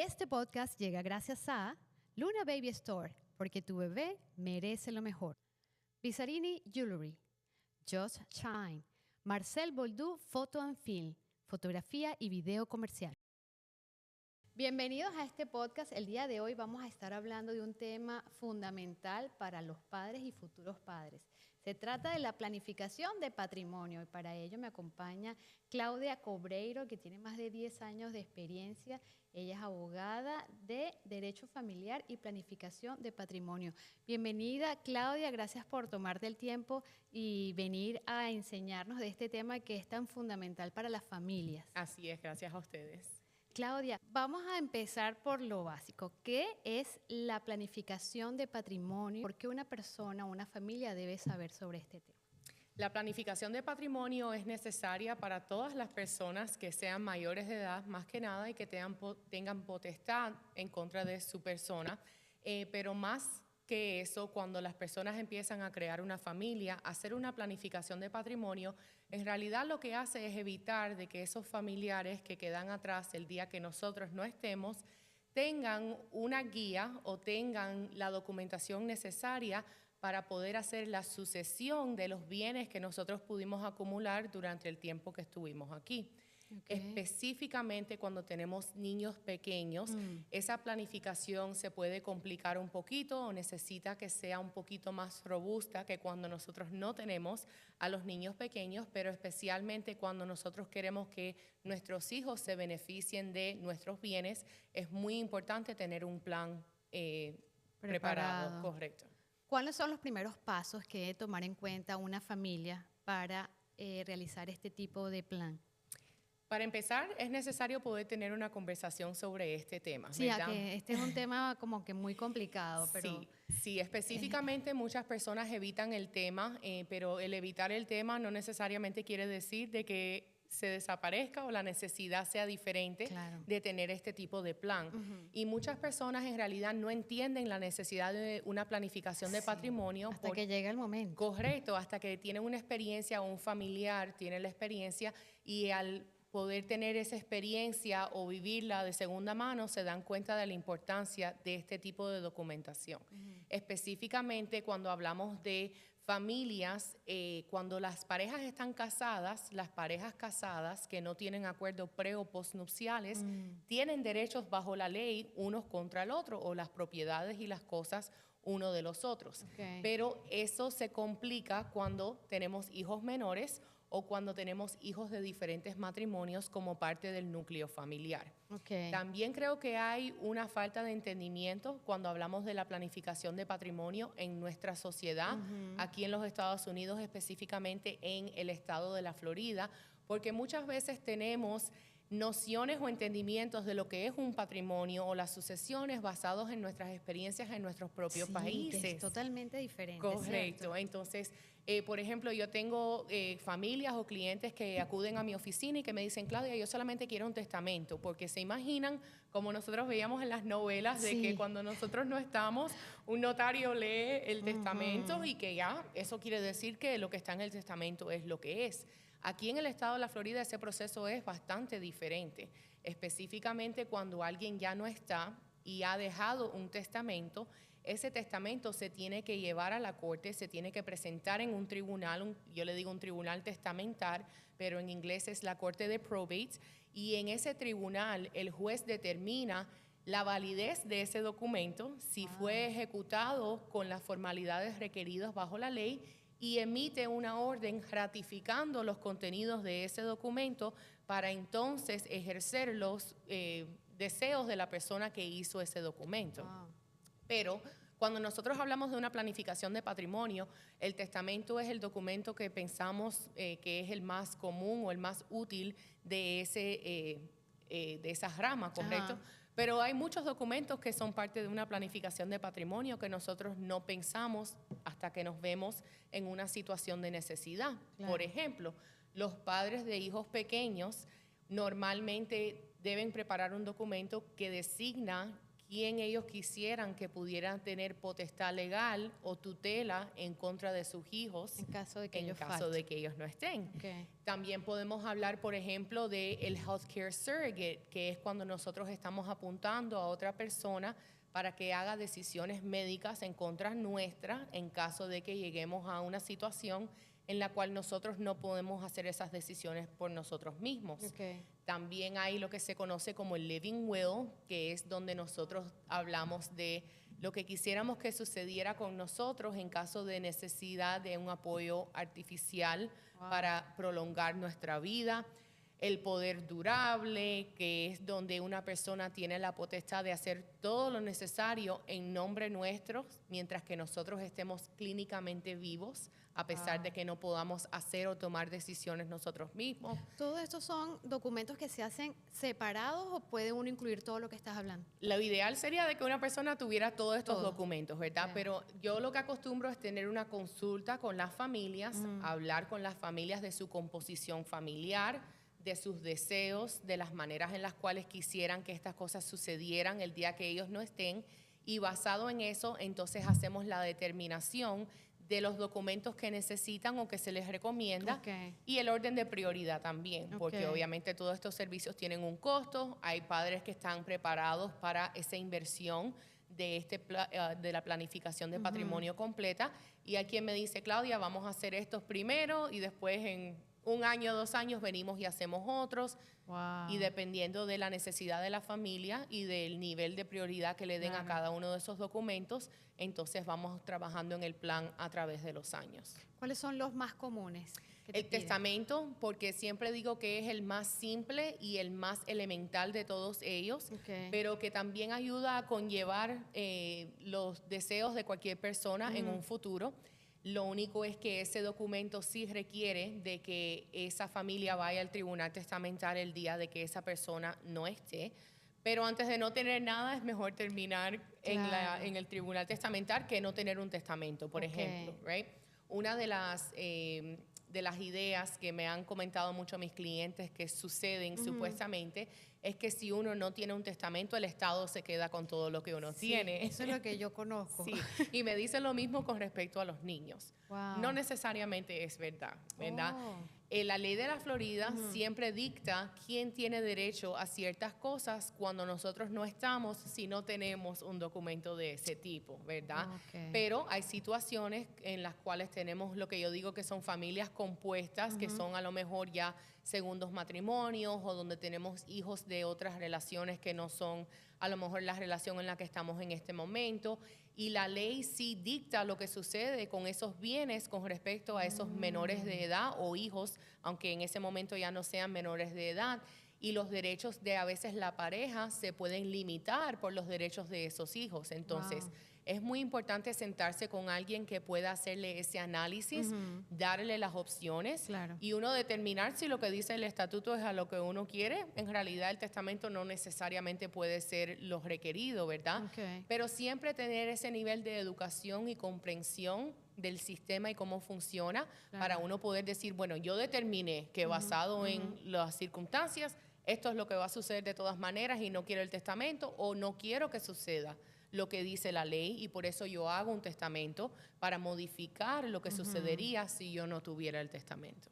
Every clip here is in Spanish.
Este podcast llega gracias a Luna Baby Store, porque tu bebé merece lo mejor. Bizzarini Jewelry, Just Shine, Marcel Boldú Photo and Film, fotografía y video comercial. Bienvenidos a este podcast. El día de hoy vamos a estar hablando de un tema fundamental para los padres y futuros padres. Se trata de la planificación de patrimonio y para ello me acompaña Claudia Cobreiro, que tiene más de 10 años de experiencia. Ella es abogada de Derecho Familiar y Planificación de Patrimonio. Bienvenida, Claudia. Gracias por tomarte el tiempo y venir a enseñarnos de este tema que es tan fundamental para las familias. Así es, gracias a ustedes. Claudia, vamos a empezar por lo básico. ¿Qué es la planificación de patrimonio? ¿Por qué una persona o una familia debe saber sobre este tema? La planificación de patrimonio es necesaria para todas las personas que sean mayores de edad, más que nada, y que tengan potestad en contra de su persona, pero más que eso, cuando las personas empiezan a crear una familia, hacer una planificación de patrimonio, en realidad lo que hace es evitar de que esos familiares que quedan atrás el día que nosotros no estemos, tengan una guía o tengan la documentación necesaria para poder hacer la sucesión de los bienes que nosotros pudimos acumular durante el tiempo que estuvimos aquí. Okay. Específicamente cuando tenemos niños pequeños, esa planificación se puede complicar un poquito o necesita que sea un poquito más robusta que cuando nosotros no tenemos a los niños pequeños, pero especialmente cuando nosotros queremos que nuestros hijos se beneficien de nuestros bienes, es muy importante tener un plan preparado. Correcto. ¿Cuáles son los primeros pasos que debe tomar en cuenta una familia para realizar este tipo de plan? Para empezar, es necesario poder tener una conversación sobre este tema, sí, ¿verdad? Que este es un tema como que muy complicado, pero... Sí, específicamente muchas personas evitan el tema, pero el evitar el tema no necesariamente quiere decir de que se desaparezca o la necesidad sea diferente de tener este tipo de plan. Y muchas personas en realidad no entienden la necesidad de una planificación de patrimonio. Hasta que llega el momento. Correcto, hasta que tienen una experiencia o un familiar tiene la experiencia y al poder tener esa experiencia o vivirla de segunda mano, se dan cuenta de la importancia de este tipo de documentación. Específicamente cuando hablamos de familias, cuando las parejas están casadas, las parejas casadas que no tienen acuerdo pre o postnupciales, tienen derechos bajo la ley unos contra el otro, o las propiedades y las cosas uno de los otros. Pero eso se complica cuando tenemos hijos menores o cuando tenemos hijos de diferentes matrimonios como parte del núcleo familiar. También creo que hay una falta de entendimiento cuando hablamos de la planificación de patrimonio en nuestra sociedad, aquí en los Estados Unidos, específicamente en el estado de la Florida, porque muchas veces tenemos nociones o entendimientos de lo que es un patrimonio o las sucesiones basados en nuestras experiencias en nuestros propios países. Que es totalmente diferente. Correcto. ¿Cierto? Entonces, por ejemplo, yo tengo familias o clientes que acuden a mi oficina y que me dicen, Claudia, yo solamente quiero un testamento, porque se imaginan, como nosotros veíamos en las novelas, de que cuando nosotros no estamos, un notario lee el testamento y que ya, eso quiere decir que lo que está en el testamento es lo que es. Aquí en el estado de la Florida ese proceso es bastante diferente, específicamente cuando alguien ya no está y ha dejado un testamento. Ese testamento se tiene que llevar a la corte, se tiene que presentar en un tribunal, yo le digo un tribunal testamental, pero en inglés es la corte de probate, y en ese tribunal el juez determina la validez de ese documento, si fue ejecutado con las formalidades requeridas bajo la ley, y emite una orden ratificando los contenidos de ese documento para entonces ejercer los deseos de la persona que hizo ese documento. Pero cuando nosotros hablamos de una planificación de patrimonio, el testamento es el documento que pensamos que es el más común o el más útil de esa rama, ¿correcto? Pero hay muchos documentos que son parte de una planificación de patrimonio que nosotros no pensamos hasta que nos vemos en una situación de necesidad. Por ejemplo, los padres de hijos pequeños normalmente deben preparar un documento que designa quién ellos quisieran que pudieran tener potestad legal o tutela en contra de sus hijos En caso de que en ellos caso de que ellos no estén. Okay. También podemos hablar, por ejemplo, del healthcare surrogate, que es cuando nosotros estamos apuntando a otra persona para que haga decisiones médicas en contra nuestra en caso de que lleguemos a una situación en la cual nosotros no podemos hacer esas decisiones por nosotros mismos. Okay. También hay lo que se conoce como el living will, que es donde nosotros hablamos de lo que quisiéramos que sucediera con nosotros en caso de necesidad de un apoyo artificial para prolongar nuestra vida. El poder durable, que es donde una persona tiene la potestad de hacer todo lo necesario en nombre nuestro, mientras que nosotros estemos clínicamente vivos, a pesar de que no podamos hacer o tomar decisiones nosotros mismos. ¿Todos estos son documentos que se hacen separados o puede uno incluir todo lo que estás hablando? Lo ideal sería de que una persona tuviera todos estos documentos, ¿verdad? Yeah. Pero yo lo que acostumbro es tener una consulta con las familias, hablar con las familias de su composición familiar, de sus deseos, de las maneras en las cuales quisieran que estas cosas sucedieran el día que ellos no estén, y basado en eso, entonces hacemos la determinación de los documentos que necesitan o que se les recomienda, y el orden de prioridad también, porque obviamente todos estos servicios tienen un costo. Hay padres que están preparados para esa inversión de la planificación de patrimonio completa, y hay quien me dice, Claudia, vamos a hacer estos primero y después en 1 año, 2 años venimos y hacemos otros. Wow. Y dependiendo de la necesidad de la familia y del nivel de prioridad que le den a cada uno de esos documentos, entonces vamos trabajando en el plan a través de los años. ¿Cuáles son los más comunes? El testamento, porque siempre digo que es el más simple y el más elemental de todos ellos, pero que también ayuda a conllevar los deseos de cualquier persona en un futuro. Lo único es que ese documento sí requiere de que esa familia vaya al tribunal testamentario el día de que esa persona no esté. Pero antes de no tener nada, es mejor terminar en el tribunal testamentario que no tener un testamento, por ejemplo. Right? Una de las ideas que me han comentado mucho mis clientes que suceden supuestamente es que si uno no tiene un testamento, el Estado se queda con todo lo que uno tiene. Eso es lo que yo conozco. Sí, y me dicen lo mismo con respecto a los niños. Wow. No necesariamente es verdad, ¿verdad? La ley de la Florida siempre dicta quién tiene derecho a ciertas cosas cuando nosotros no estamos, si no tenemos un documento de ese tipo, ¿verdad? Pero hay situaciones en las cuales tenemos lo que yo digo que son familias compuestas, que son a lo mejor ya segundos matrimonios o donde tenemos hijos de otras relaciones que no son a lo mejor la relación en la que estamos en este momento, y la ley sí dicta lo que sucede con esos bienes con respecto a esos menores de edad o hijos, aunque en ese momento ya no sean menores de edad, y los derechos de a veces la pareja se pueden limitar por los derechos de esos hijos. Entonces, es muy importante sentarse con alguien que pueda hacerle ese análisis, darle las opciones y uno determinar si lo que dice el estatuto es a lo que uno quiere. En realidad el testamento no necesariamente puede ser lo requerido, ¿verdad? Pero siempre tener ese nivel de educación y comprensión del sistema y cómo funciona para uno poder decir, bueno, yo determiné que basado en las circunstancias, esto es lo que va a suceder de todas maneras y no quiero el testamento o no quiero que suceda lo que dice la ley, y por eso yo hago un testamento para modificar lo que sucedería si yo no tuviera el testamento.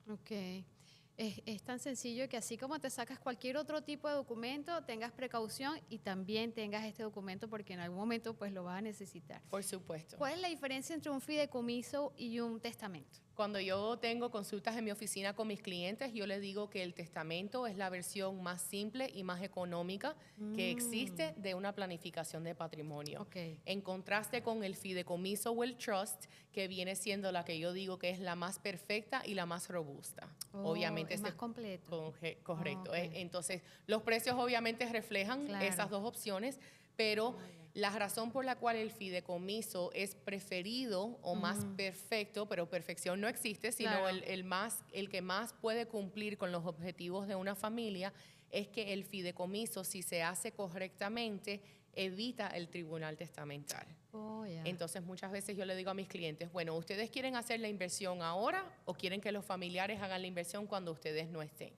Es tan sencillo que así como te sacas cualquier otro tipo de documento, tengas precaución y también tengas este documento porque en algún momento pues lo vas a necesitar. Por supuesto. ¿Cuál es la diferencia entre un fideicomiso y un testamento? Cuando yo tengo consultas en mi oficina con mis clientes, yo les digo que el testamento es la versión más simple y más económica que existe de una planificación de patrimonio. En contraste con el fideicomiso o el trust, que viene siendo la que yo digo que es la más perfecta y la más robusta. Obviamente es más completo. Correcto. Entonces, los precios obviamente reflejan esas dos opciones, pero la razón por la cual el fideicomiso es preferido o más perfecto, pero perfección no existe, sino el que más puede cumplir con los objetivos de una familia, es que el fideicomiso, si se hace correctamente, evita el tribunal testamentario. Entonces, muchas veces yo le digo a mis clientes, bueno, ¿ustedes quieren hacer la inversión ahora o quieren que los familiares hagan la inversión cuando ustedes no estén?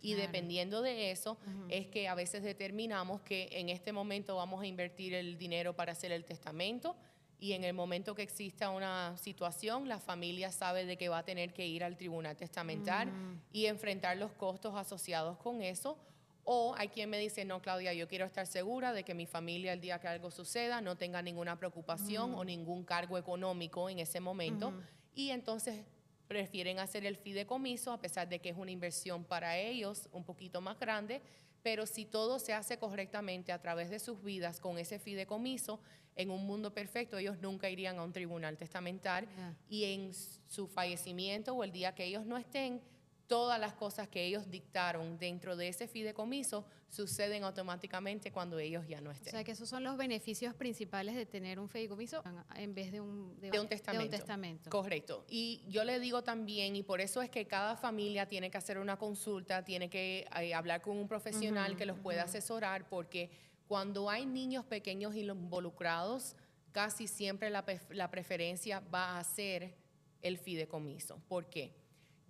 Y dependiendo de eso, es que a veces determinamos que en este momento vamos a invertir el dinero para hacer el testamento, y en el momento que exista una situación, la familia sabe de que va a tener que ir al tribunal testamental y enfrentar los costos asociados con eso. O hay quien me dice, no, Claudia, yo quiero estar segura de que mi familia, el día que algo suceda, no tenga ninguna preocupación o ningún cargo económico en ese momento. Y entonces prefieren hacer el fideicomiso, a pesar de que es una inversión para ellos un poquito más grande. Pero si todo se hace correctamente a través de sus vidas con ese fideicomiso, en un mundo perfecto ellos nunca irían a un tribunal testamental. Y en su fallecimiento o el día que ellos no estén, todas las cosas que ellos dictaron dentro de ese fideicomiso suceden automáticamente cuando ellos ya no estén. O sea, que esos son los beneficios principales de tener un fideicomiso en vez de un testamento. Correcto. Y yo le digo también, y por eso es que cada familia tiene que hacer una consulta, tiene que hablar con un profesional que los pueda asesorar, porque cuando hay niños pequeños involucrados, casi siempre la preferencia va a ser el fideicomiso. ¿Por qué?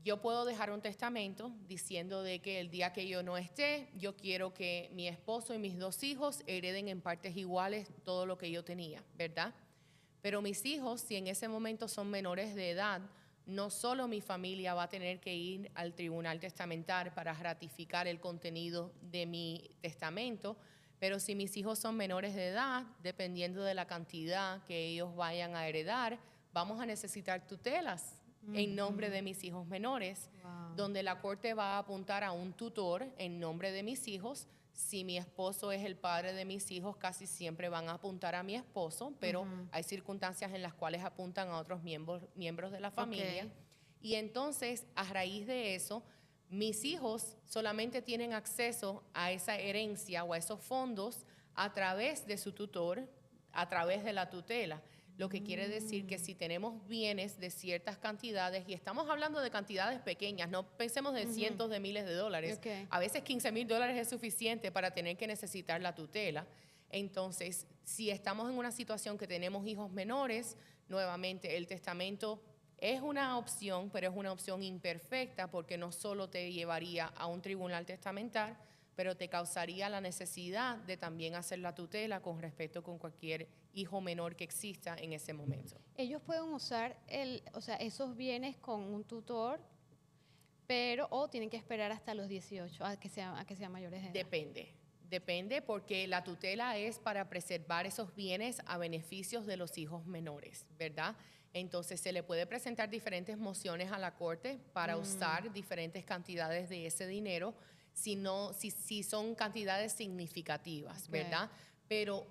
Yo puedo dejar un testamento diciendo de que el día que yo no esté, yo quiero que mi esposo y mis 2 hijos hereden en partes iguales todo lo que yo tenía, ¿verdad? Pero mis hijos, si en ese momento son menores de edad, no solo mi familia va a tener que ir al tribunal testamental para ratificar el contenido de mi testamento, pero si mis hijos son menores de edad, dependiendo de la cantidad que ellos vayan a heredar, vamos a necesitar tutelas en nombre de mis hijos menores, donde la corte va a apuntar a un tutor en nombre de mis hijos. Si mi esposo es el padre de mis hijos, casi siempre van a apuntar a mi esposo, pero hay circunstancias en las cuales apuntan a otros miembros de la familia. Y entonces, a raíz de eso, mis hijos solamente tienen acceso a esa herencia o a esos fondos a través de su tutor, a través de la tutela. Lo que quiere decir que si tenemos bienes de ciertas cantidades, y estamos hablando de cantidades pequeñas, no pensemos de cientos de miles de dólares, a veces $15,000 es suficiente para tener que necesitar la tutela. Entonces, si estamos en una situación que tenemos hijos menores, nuevamente el testamento es una opción, pero es una opción imperfecta, porque no solo te llevaría a un tribunal testamental, pero te causaría la necesidad de también hacer la tutela con respecto con cualquier hijo menor que exista en ese momento. Ellos pueden usar esos bienes con un tutor, o tienen que esperar hasta los 18 a que sean mayores de edad. Depende, porque la tutela es para preservar esos bienes a beneficios de los hijos menores, ¿verdad? Entonces se le puede presentar diferentes mociones a la corte para usar diferentes cantidades de ese dinero, si son cantidades significativas, ¿verdad? Pero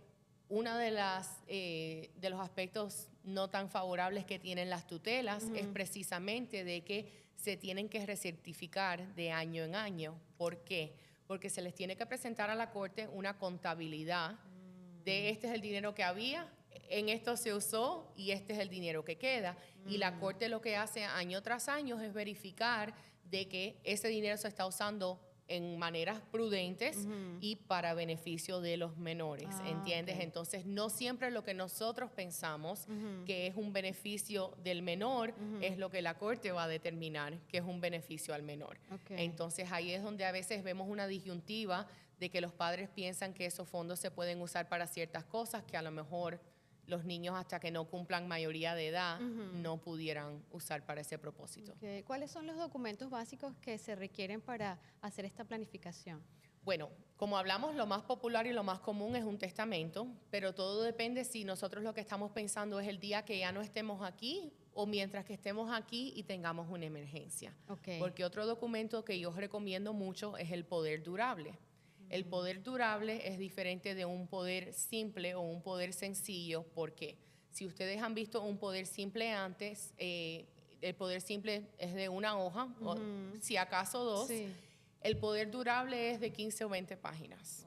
uno de los aspectos no tan favorables que tienen las tutelas es precisamente de que se tienen que recertificar de año en año. ¿Por qué? Porque se les tiene que presentar a la corte una contabilidad de este es el dinero que había, en esto se usó y este es el dinero que queda. Y la corte lo que hace año tras año es verificar de que ese dinero se está usando en maneras prudentes y para beneficio de los menores, ¿entiendes? Entonces, no siempre lo que nosotros pensamos que es un beneficio del menor es lo que la corte va a determinar que es un beneficio al menor. Entonces, ahí es donde a veces vemos una disyuntiva de que los padres piensan que esos fondos se pueden usar para ciertas cosas que a lo mejor los niños hasta que no cumplan mayoría de edad no pudieran usar para ese propósito. ¿Cuáles son los documentos básicos que se requieren para hacer esta planificación? Bueno, como hablamos, lo más popular y lo más común es un testamento, pero todo depende si nosotros lo que estamos pensando es el día que ya no estemos aquí o mientras que estemos aquí y tengamos una emergencia. Porque otro documento que yo recomiendo mucho es el poder durable. El poder durable es diferente de un poder simple o un poder sencillo. ¿Por qué? Si ustedes han visto un poder simple antes, el poder simple es de una hoja, o si acaso 2. El poder durable es de 15 o 20 páginas.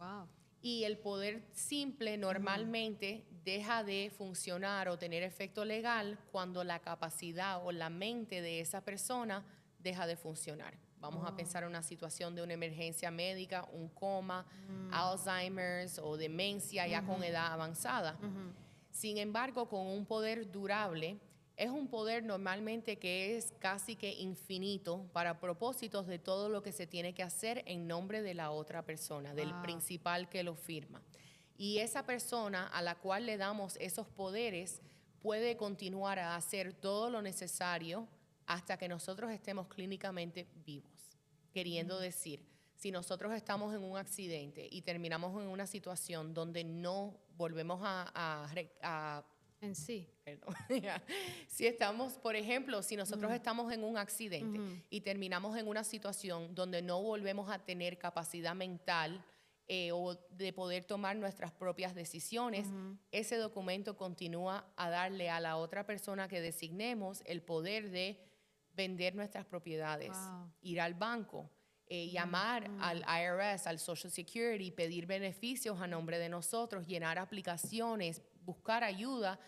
Y el poder simple normalmente deja de funcionar o tener efecto legal cuando la capacidad o la mente de esa persona deja de funcionar. Vamos a pensar en una situación de una emergencia médica, un coma, Alzheimer's o demencia ya con edad avanzada. Sin embargo, con un poder durable, Es un poder normalmente que es casi que infinito para propósitos de todo lo que se tiene que hacer en nombre de la otra persona, del principal que lo firma. Y esa persona a la cual le damos esos poderes puede continuar a hacer todo lo necesario hasta que nosotros estemos clínicamente vivos. Queriendo decir, si nosotros estamos en un accidente y terminamos en una situación donde no volvemos En sí. perdón, si estamos, por ejemplo, si nosotros estamos en un accidente y terminamos en una situación donde no volvemos a tener capacidad mental o de poder tomar nuestras propias decisiones, ese documento continúa a darle a la otra persona que designemos el poder de vender nuestras propiedades, ir al banco, llamar al IRS, al Social Security, pedir beneficios a nombre de nosotros, llenar aplicaciones, buscar ayuda,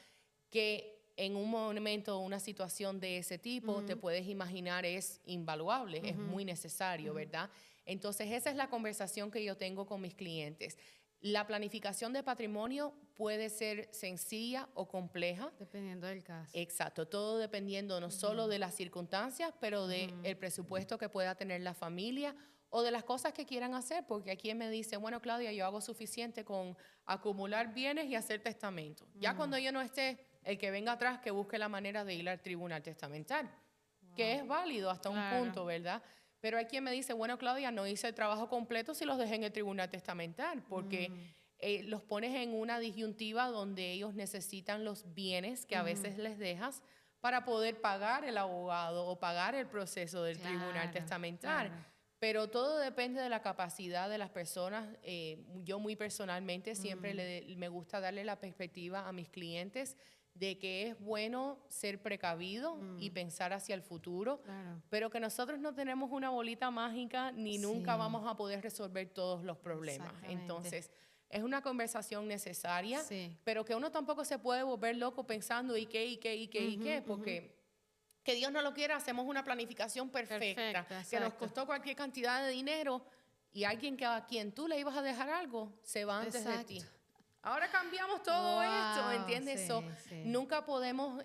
que en un momento, una situación de ese tipo, te puedes imaginar es invaluable, es muy necesario, ¿verdad? Entonces, esa es la conversación que yo tengo con mis clientes. La planificación de patrimonio puede ser sencilla o compleja. Dependiendo del caso. Exacto, todo dependiendo no solo de las circunstancias, pero del presupuesto que pueda tener la familia o de las cosas que quieran hacer, porque aquí me dice, bueno, Claudia, yo hago suficiente con acumular bienes y hacer testamento. Ya cuando yo no esté, el que venga atrás que busque la manera de ir al tribunal testamental, que es válido hasta un punto, ¿verdad? Pero hay quien me dice, bueno, Claudia, no hice el trabajo completo si los dejé en el tribunal testamental, porque los pones en una disyuntiva donde ellos necesitan los bienes que a veces les dejas para poder pagar el abogado o pagar el proceso del tribunal testamental. Pero todo depende de la capacidad de las personas. Yo muy personalmente siempre me gusta darle la perspectiva a mis clientes de que es bueno ser precavido y pensar hacia el futuro, pero que nosotros no tenemos una bolita mágica ni nunca vamos a poder resolver todos los problemas. Entonces, es una conversación necesaria, pero que uno tampoco se puede volver loco pensando ¿y qué? Porque que Dios no lo quiera, hacemos una planificación perfecta que nos costó cualquier cantidad de dinero y alguien que a quien tú le ibas a dejar algo se va antes de ti. Ahora cambiamos todo esto, ¿entiendes? Nunca podemos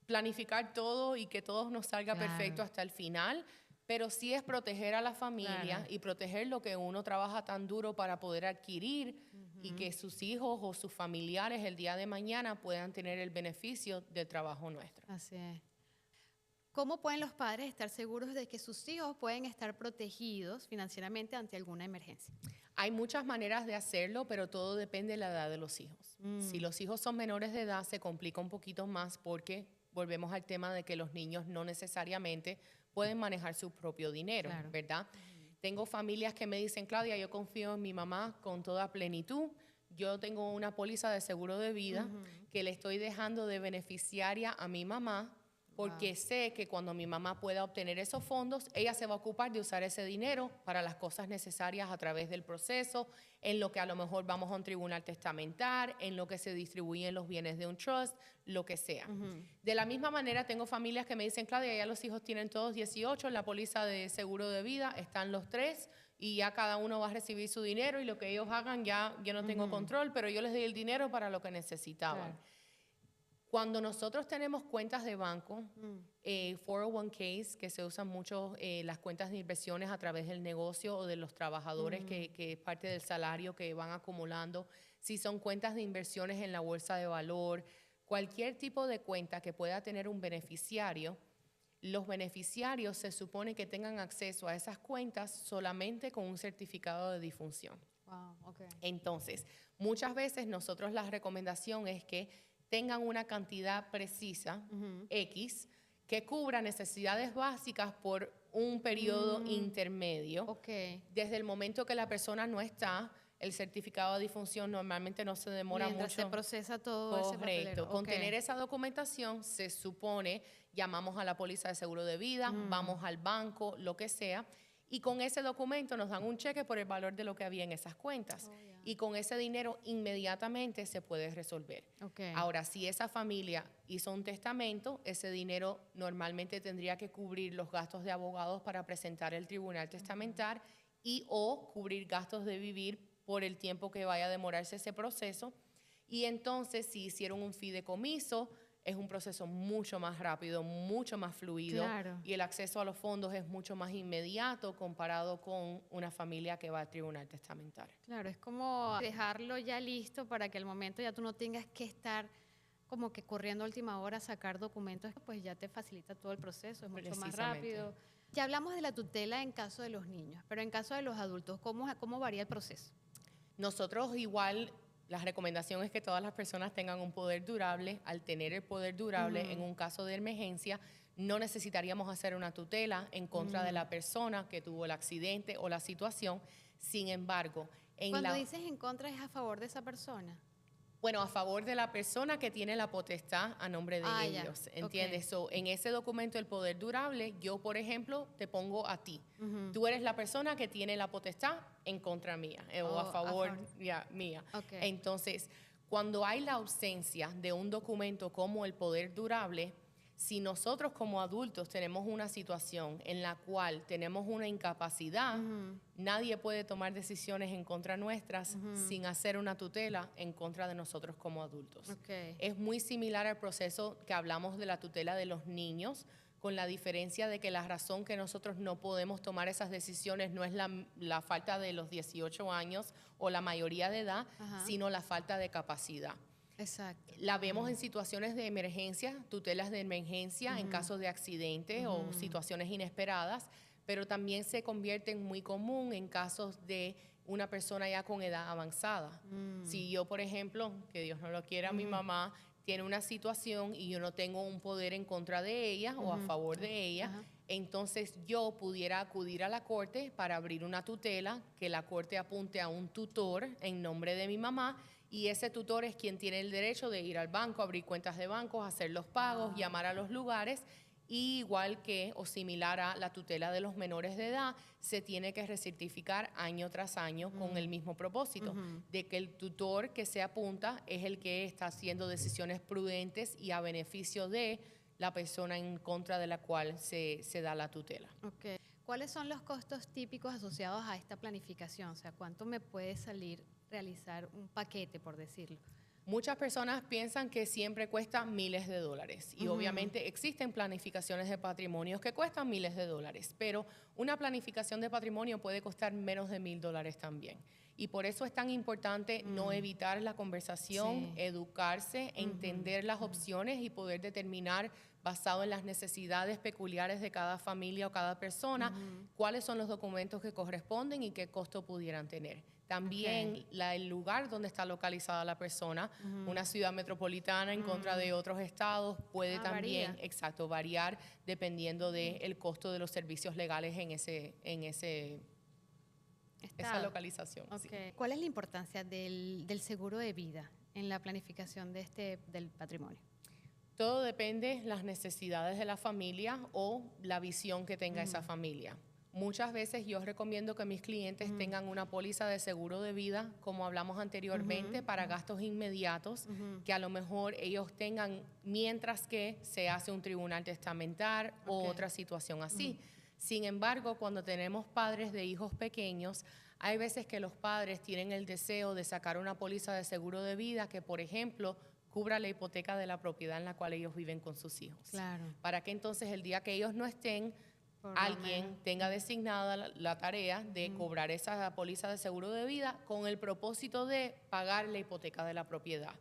planificar todo y que todo nos salga perfecto hasta el final, pero sí es proteger a la familia y proteger lo que uno trabaja tan duro para poder adquirir y que sus hijos o sus familiares el día de mañana puedan tener el beneficio del trabajo nuestro. Así es. ¿Cómo pueden los padres estar seguros de que sus hijos pueden estar protegidos financieramente ante alguna emergencia? Hay muchas maneras de hacerlo, pero todo depende de la edad de los hijos. Si los hijos son menores de edad, se complica un poquito más porque volvemos al tema de que los niños no necesariamente pueden manejar su propio dinero, ¿verdad? Tengo familias que me dicen, Claudia, yo confío en mi mamá con toda plenitud. Yo tengo una póliza de seguro de vida que le estoy dejando de beneficiaria a mi mamá porque sé que cuando mi mamá pueda obtener esos fondos, ella se va a ocupar de usar ese dinero para las cosas necesarias a través del proceso, en lo que a lo mejor vamos a un tribunal testamental, en lo que se distribuyen los bienes de un trust, lo que sea. De la misma manera, tengo familias que me dicen, Claudia, ya los hijos tienen todos 18, en la póliza de seguro de vida están los 3 y ya cada uno va a recibir su dinero y lo que ellos hagan ya yo no tengo control, pero yo les doy el dinero para lo que necesitaban. Cuando nosotros tenemos cuentas de banco, 401ks, que se usan mucho las cuentas de inversiones a través del negocio o de los trabajadores, que es parte del salario que van acumulando, si son cuentas de inversiones en la bolsa de valor, cualquier tipo de cuenta que pueda tener un beneficiario, los beneficiarios se supone que tengan acceso a esas cuentas solamente con un certificado de difunción. Entonces, muchas veces nosotros la recomendación es que tengan una cantidad precisa, X, que cubra necesidades básicas por un periodo intermedio. Desde el momento que la persona no está, el certificado de difunción normalmente no se demora mientras mucho. Se procesa todo ese papelero. Con tener esa documentación, se supone, llamamos a la póliza de seguro de vida, vamos al banco, lo que sea, y con ese documento nos dan un cheque por el valor de lo que había en esas cuentas. Y con ese dinero inmediatamente se puede resolver. Ahora, si esa familia hizo un testamento, ese dinero normalmente tendría que cubrir los gastos de abogados para presentar el tribunal testamental y o cubrir gastos de vivir por el tiempo que vaya a demorarse ese proceso. Y entonces, si hicieron un fideicomiso, es un proceso mucho más rápido, mucho más fluido, Claro. y el acceso a los fondos es mucho más inmediato comparado con una familia que va al tribunal testamentario. Claro, es como dejarlo ya listo para que al momento ya tú no tengas que estar como que corriendo a última hora a sacar documentos, pues ya te facilita todo el proceso, es mucho más Precisamente. rápido. Ya hablamos de la tutela en caso de los niños, pero en caso de los adultos, ¿cómo varía el proceso? Nosotros igual, la recomendación es que todas las personas tengan un poder durable. Al tener el poder durable, en un caso de emergencia, no necesitaríamos hacer una tutela en contra de la persona que tuvo el accidente o la situación. Sin embargo, Cuando dices en contra, ¿es a favor de esa persona? bueno, a favor de la persona que tiene la potestad a nombre de Ya, ellos, ¿entiendes? ok. So, en ese documento del poder durable, yo, por ejemplo, te pongo a ti. Tú eres la persona que tiene la potestad en contra mía o a favor mía. Ok. Entonces, cuando hay la ausencia de un documento como el poder durable, si nosotros como adultos tenemos una situación en la cual tenemos una incapacidad, nadie puede tomar decisiones en contra nuestras sin hacer una tutela en contra de nosotros como adultos. Ok. Es muy similar al proceso que hablamos de la tutela de los niños, con la diferencia de que la razón que nosotros no podemos tomar esas decisiones no es la falta de los 18 años o la mayoría de edad, sino la falta de capacidad. Exacto. La vemos en situaciones de emergencia, tutelas de emergencia en casos de accidentes o situaciones inesperadas, pero también se convierte en muy común en casos de una persona ya con edad avanzada. Si yo, por ejemplo, que Dios no lo quiera, mi mamá tiene una situación y yo no tengo un poder en contra de ella o a favor de ella, entonces yo pudiera acudir a la corte para abrir una tutela, que la corte apunte a un tutor en nombre de mi mamá, y ese tutor es quien tiene el derecho de ir al banco, abrir cuentas de bancos, hacer los pagos, llamar a los lugares, y igual que o similar a la tutela de los menores de edad, se tiene que recertificar año tras año con el mismo propósito, de que el tutor que se apunta es el que está haciendo decisiones prudentes y a beneficio de la persona en contra de la cual se da la tutela. Ok. ¿Cuáles son los costos típicos asociados a esta planificación? O sea, ¿cuánto me puede salir realizar un paquete, por decirlo? Muchas personas piensan que siempre cuesta miles de dólares y obviamente existen planificaciones de patrimonios que cuestan miles de dólares, pero una planificación de patrimonio puede costar menos de $1,000 también. Y por eso es tan importante no evitar la conversación, educarse, entender las opciones y poder determinar, basado en las necesidades peculiares de cada familia o cada persona, cuáles son los documentos que corresponden y qué costo pudieran tener. También el lugar donde está localizada la persona, una ciudad metropolitana en contra de otros estados, puede también variar dependiendo del costo de los servicios legales en esa localización. Okay. Sí. ¿Cuál es la importancia del seguro de vida en la planificación del patrimonio? Todo depende de las necesidades de la familia o la visión que tenga esa familia. Muchas veces yo recomiendo que mis clientes tengan una póliza de seguro de vida, como hablamos anteriormente, para gastos inmediatos, que a lo mejor ellos tengan mientras que se hace un tribunal testamental o otra situación así. Sin embargo, cuando tenemos padres de hijos pequeños, hay veces que los padres tienen el deseo de sacar una póliza de seguro de vida que, por ejemplo, cubra la hipoteca de la propiedad en la cual ellos viven con sus hijos. Claro. Para que entonces el día que ellos no estén, alguien tenga designada la tarea de cobrar esa póliza de seguro de vida con el propósito de pagar la hipoteca de la propiedad.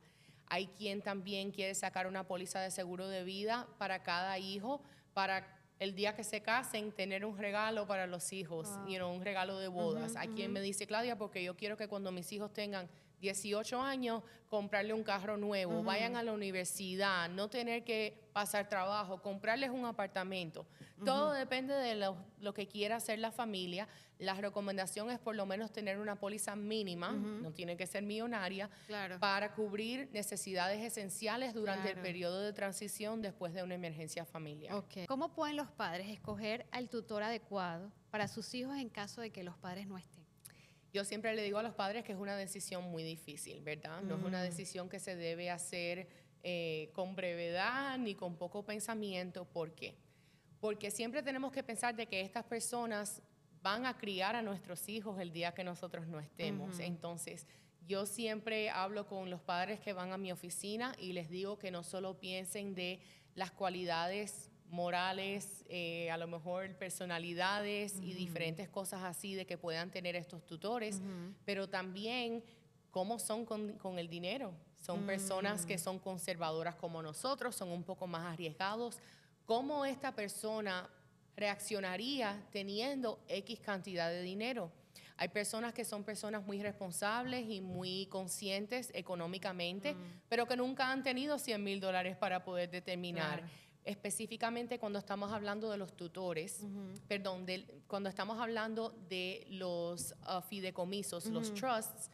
Hay quien también quiere sacar una póliza de seguro de vida para cada hijo, para el día que se casen, tener un regalo para los hijos, un regalo de bodas. Hay quien me dice, Claudia, porque yo quiero que cuando mis hijos tengan 18 años, comprarle un carro nuevo, vayan a la universidad, no tener que pasar trabajo, comprarles un apartamento. Todo depende de lo que quiera hacer la familia. La recomendación es por lo menos tener una póliza mínima, no tiene que ser millonaria, para cubrir necesidades esenciales durante el periodo de transición después de una emergencia familiar. Okay. ¿Cómo pueden los padres escoger al tutor adecuado para sus hijos en caso de que los padres no estén? Yo siempre le digo a los padres que es una decisión muy difícil, ¿verdad? No es una decisión que se debe hacer con brevedad ni con poco pensamiento. ¿Por qué? Porque siempre tenemos que pensar de que estas personas van a criar a nuestros hijos el día que nosotros no estemos. Entonces, Yo siempre hablo con los padres que van a mi oficina y les digo que no solo piensen de las cualidades morales, a lo mejor personalidades y diferentes cosas así de que puedan tener estos tutores, pero también cómo son con el dinero. Son personas que son conservadoras como nosotros, son un poco más arriesgados. ¿Cómo esta persona reaccionaría teniendo X cantidad de dinero? Hay personas que son personas muy responsables y muy conscientes económicamente, pero que nunca han tenido $100,000 para poder determinar. Claro. Específicamente cuando estamos hablando de los tutores, perdón, cuando estamos hablando de los fideicomisos, los trusts,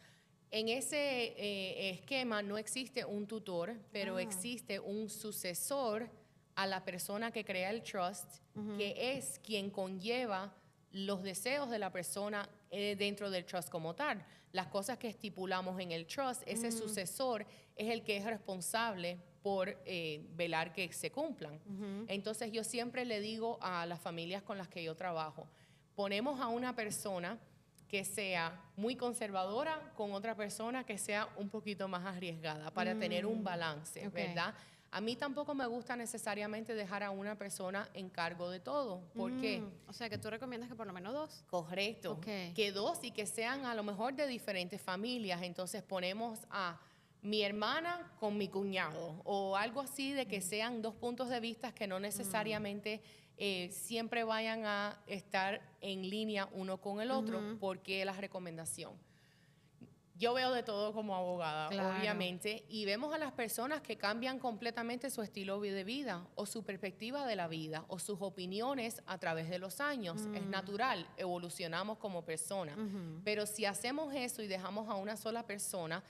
en ese esquema no existe un tutor, pero existe un sucesor a la persona que crea el trust, que es quien conlleva los deseos de la persona dentro del trust como tal. Las cosas que estipulamos en el trust, ese sucesor es el que es responsable por velar que se cumplan. Entonces yo siempre le digo a las familias con las que yo trabajo, ponemos a una persona que sea muy conservadora con otra persona que sea un poquito más arriesgada para tener un balance, ¿verdad? A mí tampoco me gusta necesariamente dejar a una persona en cargo de todo. ¿Por qué? O sea, que tú recomiendas que por lo menos 2. Correcto. Ok. Que 2 y que sean a lo mejor de diferentes familias. Entonces ponemos a mi hermana con mi cuñado o algo así de que sean 2 puntos de vista que no necesariamente siempre vayan a estar en línea uno con el otro, porque la recomendación. Yo veo de todo como abogada, Claro. obviamente, y vemos a las personas que cambian completamente su estilo de vida o su perspectiva de la vida o sus opiniones a través de los años. Es natural, evolucionamos como personas. Pero si hacemos eso y dejamos a una sola persona,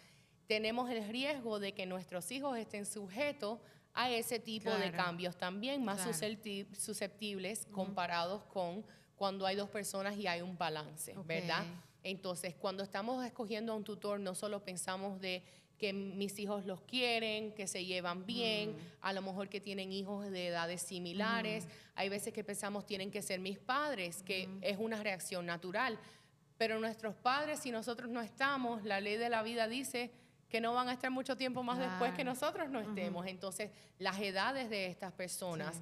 tenemos el riesgo de que nuestros hijos estén sujetos a ese tipo de cambios también, más susceptibles comparados con cuando hay 2 personas y hay un balance, ¿verdad? Entonces, cuando estamos escogiendo a un tutor, no solo pensamos de que mis hijos los quieren, que se llevan bien, a lo mejor que tienen hijos de edades similares. Hay veces que pensamos tienen que ser mis padres, que es una reacción natural. Pero nuestros padres, si nosotros no estamos, la ley de la vida dice que no van a estar mucho tiempo más después que nosotros no estemos. Entonces, las edades de estas personas,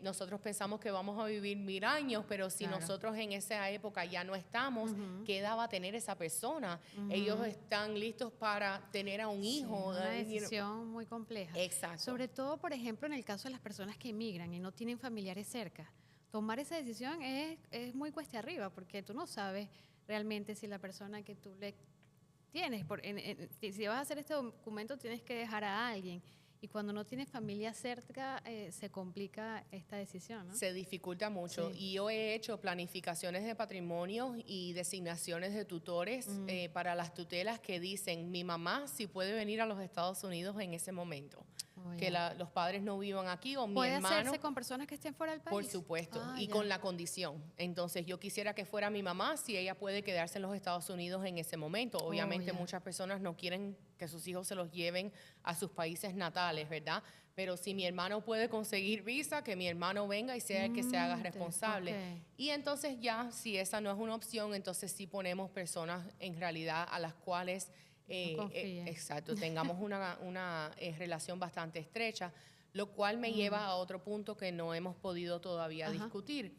nosotros pensamos que vamos a vivir 1000 años, pero si nosotros en esa época ya no estamos, ¿qué edad va a tener esa persona? Ellos están listos para tener a un hijo. Una decisión muy compleja. Exacto. Sobre todo, por ejemplo, en el caso de las personas que emigran y no tienen familiares cerca. Tomar esa decisión es muy cuesta arriba, porque tú no sabes realmente si la persona que tú le tienes, si vas a hacer este documento tienes que dejar a alguien. Y cuando no tienes familia cerca, se complica esta decisión, ¿no? Se dificulta mucho. Y yo he hecho planificaciones de patrimonio y designaciones de tutores para las tutelas que dicen, mi mamá si puede venir a los Estados Unidos en ese momento. Que los padres no vivan aquí o mi hermano. ¿Puede hacerse con personas que estén fuera del país? Por supuesto, y con la condición. Entonces, yo quisiera que fuera mi mamá si ella puede quedarse en los Estados Unidos en ese momento. Obviamente, muchas personas no quieren que sus hijos se los lleven a sus países natales, ¿verdad? Pero si mi hermano puede conseguir visa, que mi hermano venga y sea el que se haga responsable. Y entonces ya, si esa no es una opción, entonces sí ponemos personas en realidad a las cuales... exacto, tengamos una relación bastante estrecha, lo cual me lleva a otro punto que no hemos podido todavía discutir.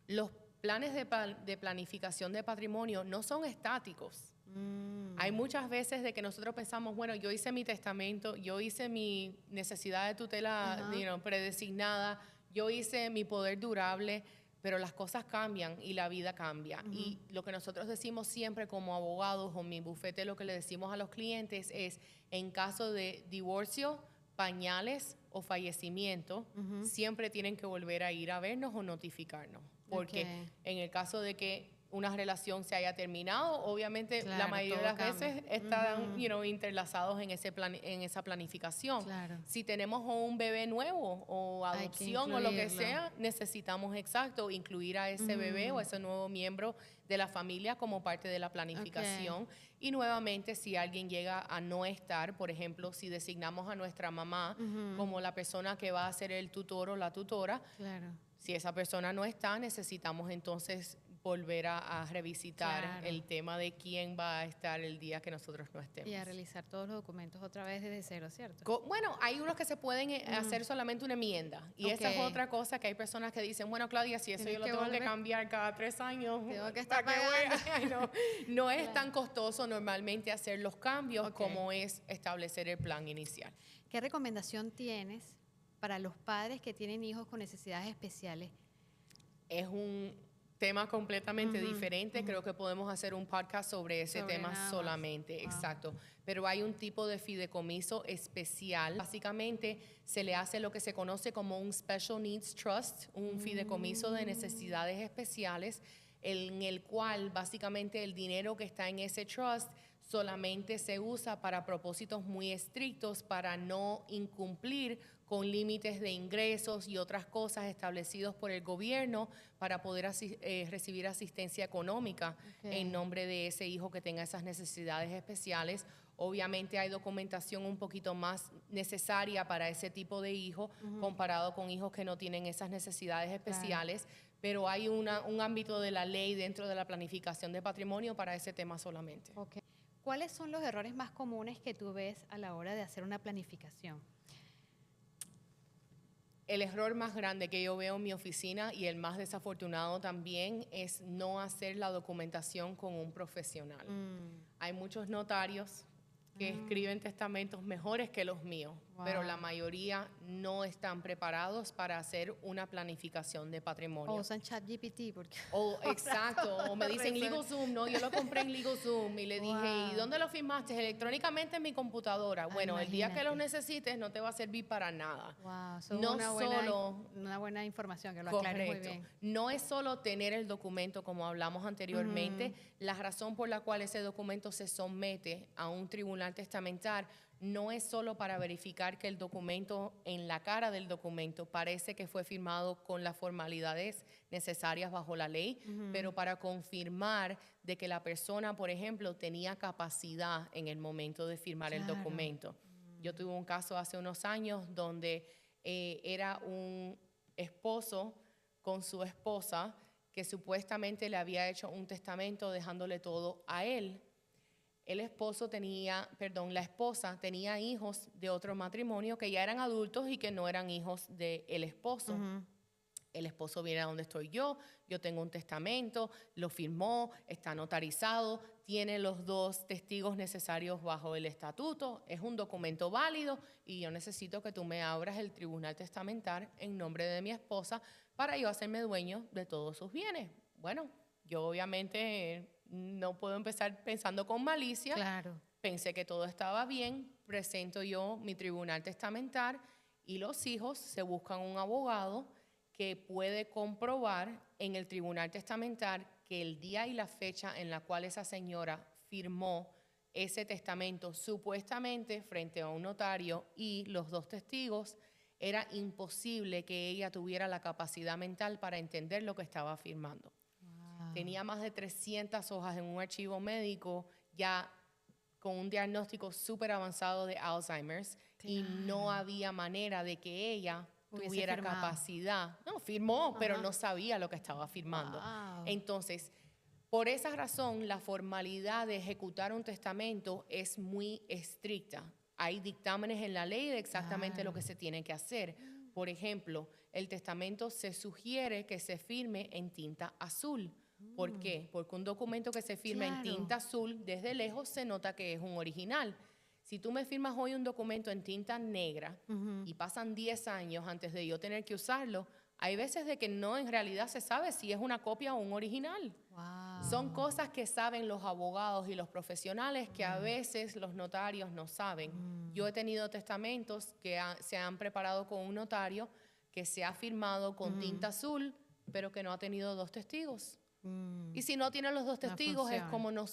Los planes de planificación de patrimonio no son estáticos. Hay muchas veces de que nosotros pensamos, bueno, yo hice mi testamento, yo hice mi necesidad de tutela predesignada, yo hice mi poder durable, pero las cosas cambian y la vida cambia. Y lo que nosotros decimos siempre como abogados o mi bufete, lo que le decimos a los clientes es, en caso de divorcio, pañales o fallecimiento, siempre tienen que volver a ir a vernos o notificarnos. Porque en el caso de que una relación se haya terminado, obviamente la mayoría de las veces están interlazados en esa planificación. Si tenemos un bebé nuevo o adopción o lo que sea, necesitamos incluir a ese bebé o ese nuevo miembro de la familia como parte de la planificación. Y nuevamente, si alguien llega a no estar, por ejemplo, si designamos a nuestra mamá como la persona que va a ser el tutor o la tutora, si esa persona no está, necesitamos entonces volver a revisitar Claro. el tema de quién va a estar el día que nosotros no estemos. Y a realizar todos los documentos otra vez desde cero, ¿cierto? Bueno, hay unos que se pueden hacer solamente una enmienda. Y esa es Ok. otra cosa que hay personas que dicen, bueno, Claudia, si eso Tienes yo lo que tengo que volver. cambiar cada 3 años. Tengo que estar ¿para qué voy a- pagando. Ay, no es tan costoso normalmente hacer los cambios Ok. como es establecer el plan inicial. ¿Qué recomendación tienes para los padres que tienen hijos con necesidades especiales? Es un tema completamente diferente. Creo que podemos hacer un podcast sobre ese Sobre tema nada más. solamente. Wow. Exacto. Pero hay un tipo de fideicomiso especial. Básicamente se le hace lo que se conoce como un Special Needs Trust, un fideicomiso de necesidades especiales, en el cual básicamente el dinero que está en ese trust solamente se usa para propósitos muy estrictos para no incumplir con límites de ingresos y otras cosas establecidos por el gobierno para poder recibir asistencia económica en nombre de ese hijo que tenga esas necesidades especiales. Obviamente hay documentación un poquito más necesaria para ese tipo de hijo comparado con hijos que no tienen esas necesidades especiales, pero hay un ámbito de la ley dentro de la planificación de patrimonio para ese tema solamente. Ok. ¿Cuáles son los errores más comunes que tú ves a la hora de hacer una planificación? El error más grande que yo veo en mi oficina y el más desafortunado también es no hacer la documentación con un profesional. Hay muchos notarios que escriben testamentos mejores que los míos, pero la mayoría no están preparados para hacer una planificación de patrimonio. O usan ChatGPT porque Exacto, o me dicen LegalZoom, no, yo lo compré en LegalZoom y le dije, Wow. ¿y dónde lo firmaste? Electrónicamente en mi computadora. Bueno, el día que lo imagínate. necesites no te va a servir para nada. wow, eso No es solo- una buena información, que lo aclares muy bien. No es solo tener el documento como hablamos anteriormente, la razón por la cual ese documento se somete a un tribunal testamental no es solo para verificar que el documento, en la cara del documento, parece que fue firmado con las formalidades necesarias bajo la ley, pero para confirmar de que la persona, por ejemplo, tenía capacidad en el momento de firmar el Claro. documento. Yo tuve un caso hace unos años donde era un esposo con su esposa que supuestamente le había hecho un testamento dejándole todo a él. La esposa tenía hijos de otro matrimonio que ya eran adultos y que no eran hijos del esposo. El esposo viene a donde estoy yo tengo un testamento, lo firmó, está notarizado, tiene los 2 testigos necesarios bajo el estatuto, es un documento válido y yo necesito que tú me abras el tribunal testamental en nombre de mi esposa para yo hacerme dueño de todos sus bienes. Bueno, yo obviamente no puedo empezar pensando con malicia. Claro. Pensé que todo estaba bien, presento yo mi tribunal testamental y los hijos se buscan un abogado que puede comprobar en el tribunal testamental que el día y la fecha en la cual esa señora firmó ese testamento supuestamente frente a un notario y los 2 testigos, era imposible que ella tuviera la capacidad mental para entender lo que estaba firmando. Tenía más de 300 hojas en un archivo médico ya con un diagnóstico súper avanzado de Alzheimer's y no había manera de que ella tuviera capacidad. No, firmó, pero no sabía lo que estaba firmando. Wow. Entonces, por esa razón, la formalidad de ejecutar un testamento es muy estricta. Hay dictámenes en la ley de exactamente lo que se tiene que hacer. Por ejemplo, el testamento se sugiere que se firme en tinta azul. ¿Por qué? Porque un documento que se firma en tinta azul, desde lejos se nota que es un original. Si tú me firmas hoy un documento en tinta negra y pasan 10 años antes de yo tener que usarlo, hay veces de que no en realidad se sabe si es una copia o un original. Wow. Son cosas que saben los abogados y los profesionales que a veces los notarios no saben. Yo he tenido testamentos que se han preparado con un notario que se ha firmado con tinta azul, pero que no ha tenido 2 testigos. Y si no tiene los 2 testigos es como no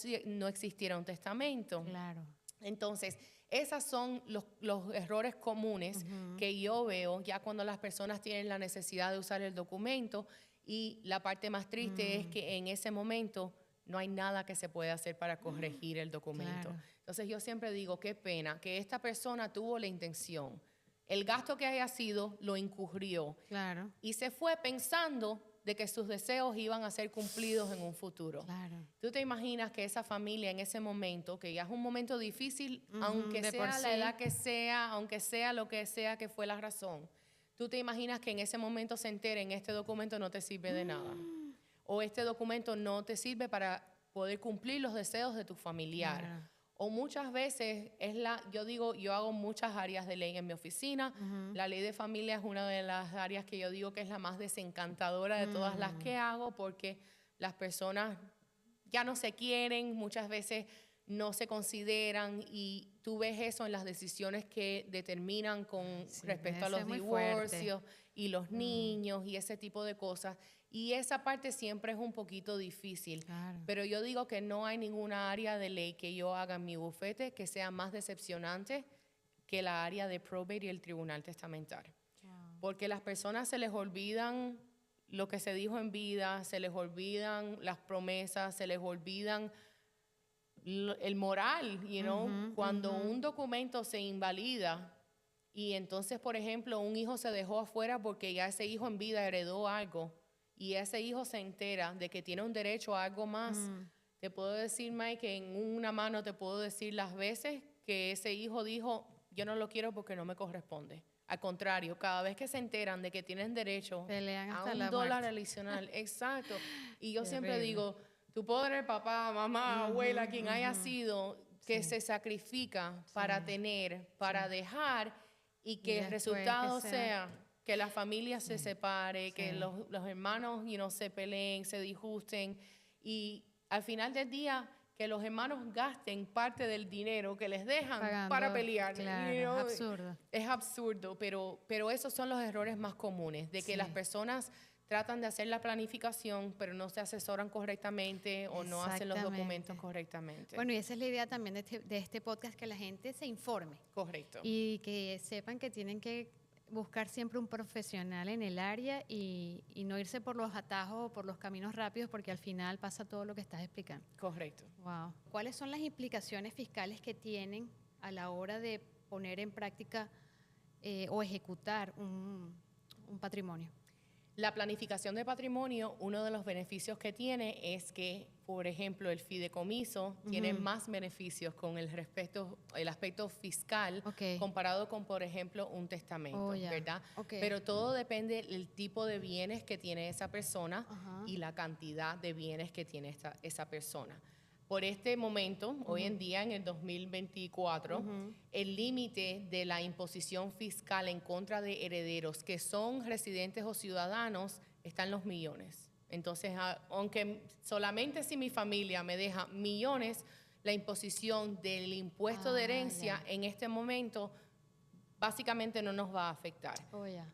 existiera un testamento. Claro. Entonces, esos son los errores comunes que yo veo ya cuando las personas tienen la necesidad de usar el documento y la parte más triste es que en ese momento no hay nada que se pueda hacer para corregir el documento. Claro. Entonces, yo siempre digo, qué pena que esta persona tuvo la intención. El gasto que haya sido lo incurrió Claro. y se fue pensando de que sus deseos iban a ser cumplidos en un futuro. Claro. ¿Tú te imaginas que esa familia en ese momento, que ya es un momento difícil, aunque de por sea sí. la edad que sea, aunque sea lo que sea que fue la razón, tú te imaginas que en ese momento se enteren, este documento no te sirve de nada? O este documento no te sirve para poder cumplir los deseos de tu familiar. Claro. O muchas veces yo hago muchas áreas de ley en mi oficina. La ley de familia es una de las áreas que yo digo que es la más desencantadora de todas las que hago, porque las personas ya no se quieren, muchas veces no se consideran, y tú ves eso en las decisiones que determinan con respecto a los divorcios y los niños y ese tipo de cosas. Y esa parte siempre es un poquito difícil. Claro. Pero yo digo que no hay ninguna área de ley que yo haga en mi bufete que sea más decepcionante que la área de probate y el tribunal testamentario. Wow. Porque las personas se les olvidan lo que se dijo en vida, se les olvidan las promesas, se les olvidan el moral, cuando un documento se invalida y entonces, por ejemplo, un hijo se dejó afuera porque ya ese hijo en vida heredó algo, y ese hijo se entera de que tiene un derecho a algo más. Te puedo decir, Mike, que en una mano te puedo decir las veces que ese hijo dijo, yo no lo quiero porque no me corresponde. Al contrario, cada vez que se enteran de que tienen derecho Pelean a hasta un la dólar muerte. adicional, exacto. Y yo siempre Terrible. digo, tu padre, papá, mamá, abuela, quien haya sido, que se sacrifica para tener, para dejar, y que el después resultado que sea que la familia se separe, que los hermanos se peleen, se disgusten, y al final del día que los hermanos gasten parte del dinero que les dejan para pelear. Claro, es absurdo. Es absurdo, pero esos son los errores más comunes, de que las personas tratan de hacer la planificación, pero no se asesoran correctamente o no hacen los documentos correctamente. Bueno, y esa es la idea también de este podcast, que la gente se informe. Correcto. Y que sepan que tienen que buscar siempre un profesional en el área y no irse por los atajos o por los caminos rápidos, porque al final pasa todo lo que estás explicando. Correcto. Wow. ¿Cuáles son las implicaciones fiscales que tienen a la hora de poner en práctica o ejecutar un patrimonio? La planificación de patrimonio, uno de los beneficios que tiene es que, por ejemplo, el fideicomiso tiene más beneficios con el aspecto fiscal comparado con, por ejemplo, un testamento, ¿verdad? Pero todo depende del tipo de bienes que tiene esa persona y la cantidad de bienes que tiene esa persona. Por este momento, hoy en día, en el 2024, el límite de la imposición fiscal en contra de herederos que son residentes o ciudadanos está en los millones. Entonces, aunque solamente si mi familia me deja millones, la imposición del impuesto de herencia en este momento básicamente no nos va a afectar.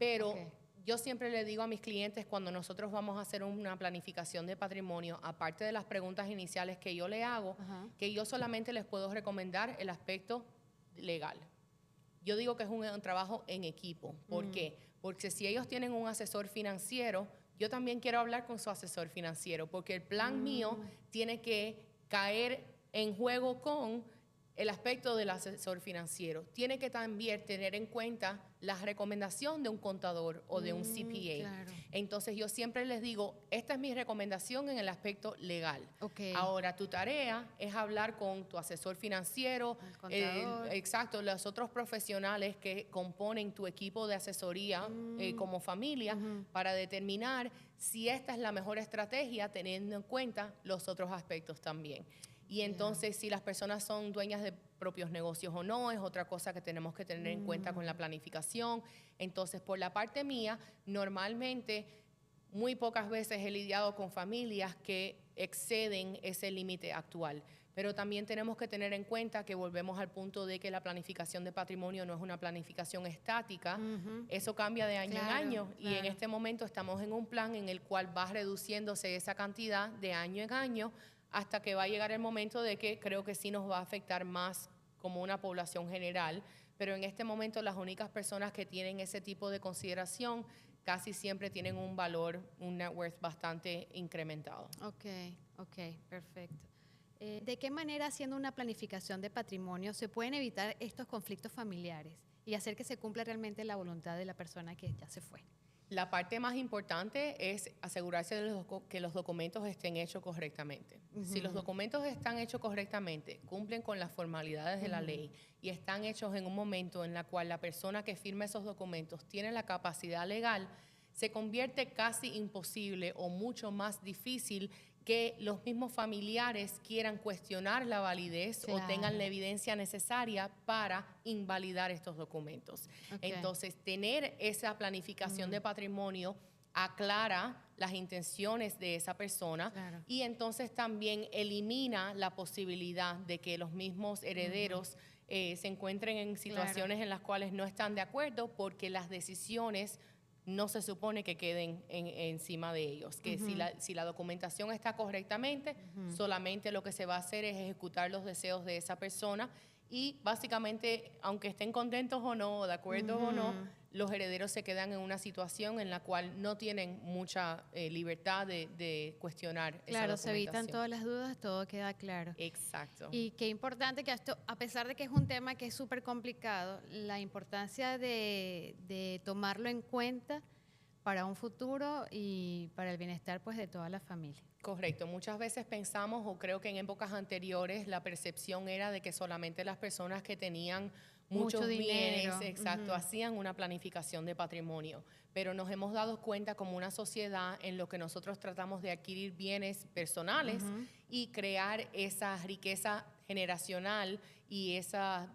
Pero yo siempre le digo a mis clientes, cuando nosotros vamos a hacer una planificación de patrimonio, aparte de las preguntas iniciales que yo le hago, que yo solamente les puedo recomendar el aspecto legal. Yo digo que es un trabajo en equipo. ¿Por qué? Porque si ellos tienen un asesor financiero, yo también quiero hablar con su asesor financiero, porque el plan mío tiene que caer en juego con el aspecto del asesor financiero. Tiene que también tener en cuenta la recomendación de un contador o de un CPA. Claro. Entonces yo siempre les digo, esta es mi recomendación en el aspecto legal. Ahora tu tarea es hablar con tu asesor financiero, contador. los otros profesionales que componen tu equipo de asesoría como familia, para determinar si esta es la mejor estrategia, teniendo en cuenta los otros aspectos también. Y entonces, si las personas son dueñas de propios negocios o no, es otra cosa que tenemos que tener en cuenta con la planificación. Entonces, por la parte mía, normalmente, muy pocas veces he lidiado con familias que exceden ese límite actual. Pero también tenemos que tener en cuenta que volvemos al punto de que la planificación de patrimonio no es una planificación estática. Eso cambia de año en año. Y en este momento estamos en un plan en el cual va reduciéndose esa cantidad de año en año, hasta que va a llegar el momento de que creo que sí nos va a afectar más como una población general, pero en este momento las únicas personas que tienen ese tipo de consideración casi siempre tienen un valor, un net worth bastante incrementado. Ok, perfecto. ¿De qué manera, haciendo una planificación de patrimonio, se pueden evitar estos conflictos familiares y hacer que se cumpla realmente la voluntad de la persona que ya se fue? La parte más importante es asegurarse de que los documentos estén hechos correctamente. Si los documentos están hechos correctamente, cumplen con las formalidades de la ley y están hechos en un momento en el cual la persona que firma esos documentos tiene la capacidad legal, se convierte casi imposible o mucho más difícil que los mismos familiares quieran cuestionar la validez o tengan la evidencia necesaria para invalidar estos documentos. Entonces, tener esa planificación de patrimonio aclara las intenciones de esa persona y entonces también elimina la posibilidad de que los mismos herederos se encuentren en situaciones en las cuales no están de acuerdo porque las decisiones no se supone que queden encima de ellos. Que si la documentación está correctamente, solamente lo que se va a hacer es ejecutar los deseos de esa persona y básicamente, aunque estén contentos o no, de acuerdo o no, los herederos se quedan en una situación en la cual no tienen mucha libertad de cuestionar esa documentación. Claro, se evitan todas las dudas, todo queda claro. Exacto. Y qué importante que esto, a pesar de que es un tema que es súper complicado, la importancia de tomarlo en cuenta para un futuro y para el bienestar pues de toda la familia. Correcto. Muchas veces pensamos, o creo que en épocas anteriores, la percepción era de que solamente las personas que tenían muchos bienes, hacían una planificación de patrimonio. Pero nos hemos dado cuenta como una sociedad en lo que nosotros tratamos de adquirir bienes personales y crear esa riqueza generacional y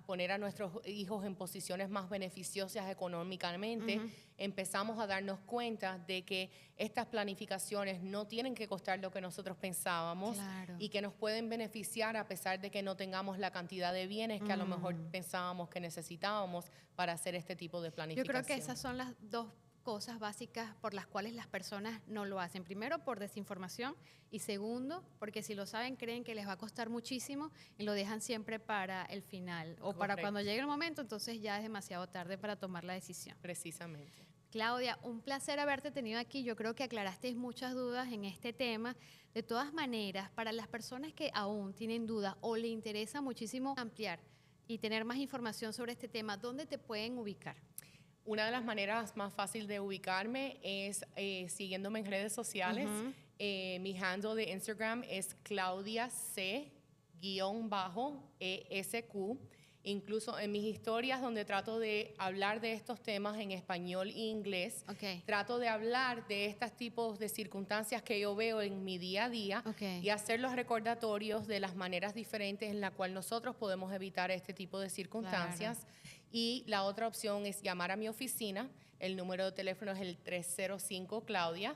poner a nuestros hijos en posiciones más beneficiosas económicamente. Empezamos a darnos cuenta de que estas planificaciones no tienen que costar lo que nosotros pensábamos y que nos pueden beneficiar a pesar de que no tengamos la cantidad de bienes que a lo mejor pensábamos que necesitábamos para hacer este tipo de planificación. Yo creo que esas son las dos cosas básicas por las cuales las personas no lo hacen. Primero, por desinformación y segundo, porque si lo saben, creen que les va a costar muchísimo y lo dejan siempre para el final o para cuando llegue el momento, entonces ya es demasiado tarde para tomar la decisión. Precisamente. Claudia, un placer haberte tenido aquí. Yo creo que aclaraste muchas dudas en este tema. De todas maneras, para las personas que aún tienen dudas o le interesa muchísimo ampliar y tener más información sobre este tema, ¿dónde te pueden ubicar? Una de las maneras más fáciles de ubicarme es siguiéndome en redes sociales. Mi handle de Instagram es claudiac_esq. Incluso en mis historias donde trato de hablar de estos temas en español e inglés, trato de hablar de estos tipos de circunstancias que yo veo en mi día a día y hacer los recordatorios de las maneras diferentes en las cuales nosotros podemos evitar este tipo de circunstancias. Y la otra opción es llamar a mi oficina. El número de teléfono es el 305-CLAUDIA.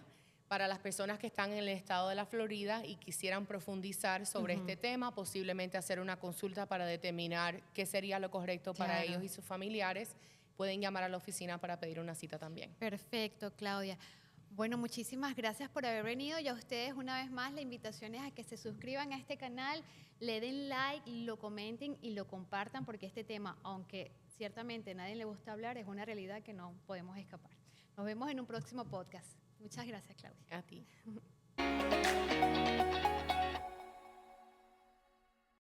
Para las personas que están en el estado de la Florida y quisieran profundizar sobre este tema, posiblemente hacer una consulta para determinar qué sería lo correcto para ellos y sus familiares, pueden llamar a la oficina para pedir una cita también. Perfecto, Claudia. Bueno, muchísimas gracias por haber venido y a ustedes una vez más la invitación es a que se suscriban a este canal, le den like, lo comenten y lo compartan porque este tema, aunque ciertamente a nadie le gusta hablar, es una realidad que no podemos escapar. Nos vemos en un próximo podcast. Muchas gracias, Claudia. A ti.